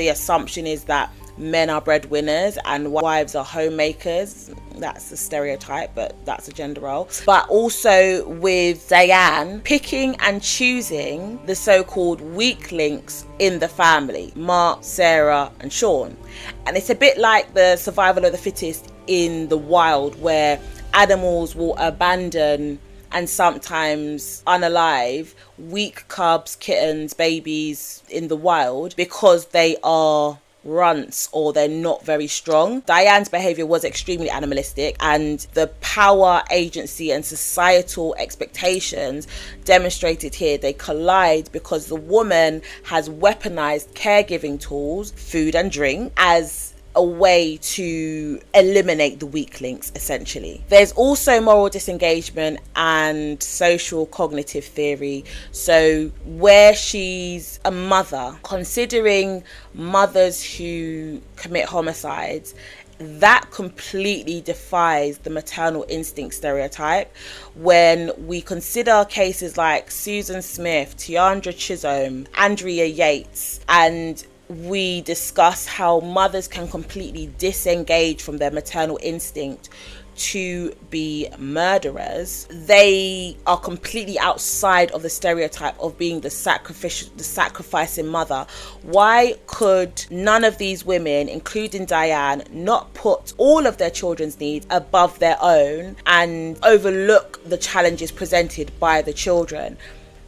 The assumption is that men are breadwinners and wives are homemakers. That's a stereotype, but that's a gender role. But also with Diane picking and choosing the so-called weak links in the family, Mark, Sarah and Sean. And it's a bit like the survival of the fittest in the wild, where animals will abandon and sometimes unalive weak cubs, kittens, babies in the wild because they are runts or they're not very strong. Diane's behavior was extremely animalistic, and the power, agency and societal expectations demonstrated here, they collide because the woman has weaponized caregiving tools, food and drink, as a way to eliminate the weak links, essentially. There's also moral disengagement and social cognitive theory. So where she's a mother, considering mothers who commit homicides, that completely defies the maternal instinct stereotype. When we consider cases like Susan Smith, Tiandra Chisholm, Andrea Yates, and we discuss how mothers can completely disengage from their maternal instinct to be murderers, they are completely outside of the stereotype of being the sacrificing mother. Why could none of these women, including Diane, not put all of their children's needs above their own and overlook the challenges presented by the children?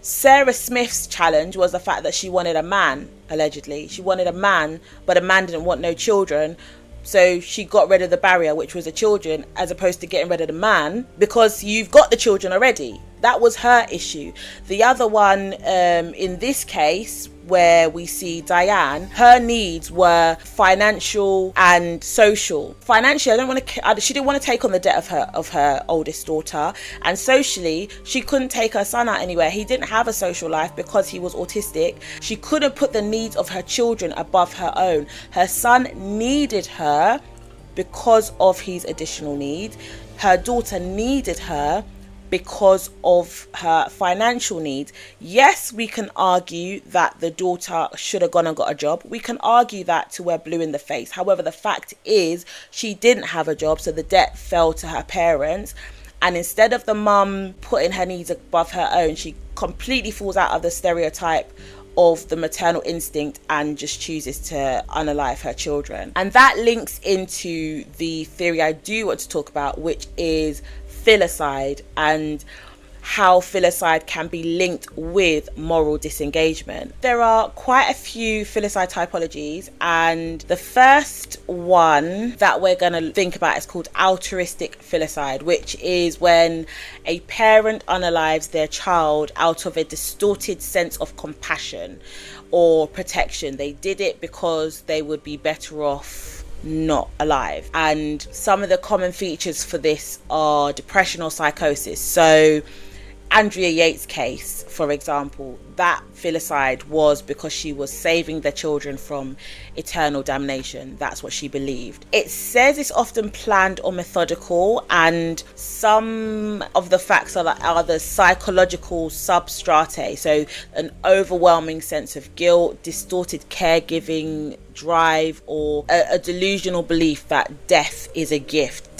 Sarah Smith's challenge was the fact that she wanted a man, allegedly. She wanted a man, but a man didn't want no children. So she got rid of the barrier, which was the children, as opposed to getting rid of the man, because you've got the children already. That was her issue. The other one, in this case, where we see Diane, her needs were financial and social. Financially, she didn't want to take on the debt of her oldest daughter, and socially, she couldn't take her son out anywhere. He didn't have a social life because he was autistic. She couldn't put the needs of her children above her own. Her son needed her because of his additional needs. Her daughter needed her because of her financial needs. Yes, we can argue that the daughter should have gone and got a job. We can argue that till we're blue in the face. However, the fact is she didn't have a job, so the debt fell to her parents. And instead of the mum putting her needs above her own, she completely falls out of the stereotype of the maternal instinct and just chooses to unalive her children. And that links into the theory I do want to talk about, which is filicide, and how filicide can be linked with moral disengagement. There are quite a few filicide typologies, and the first one that we're going to think about is called altruistic filicide, which is when a parent unalives their child out of a distorted sense of compassion or protection. They did it because they would be better off not alive. And some of the common features for this are depression or psychosis. So Andrea Yates' case, for example, that filicide was because she was saving the children from eternal damnation. That's what she believed. It says it's often planned or methodical, and some of the facts are the psychological substrate. So an overwhelming sense of guilt, distorted caregiving drive, or a delusional belief that death is a gift.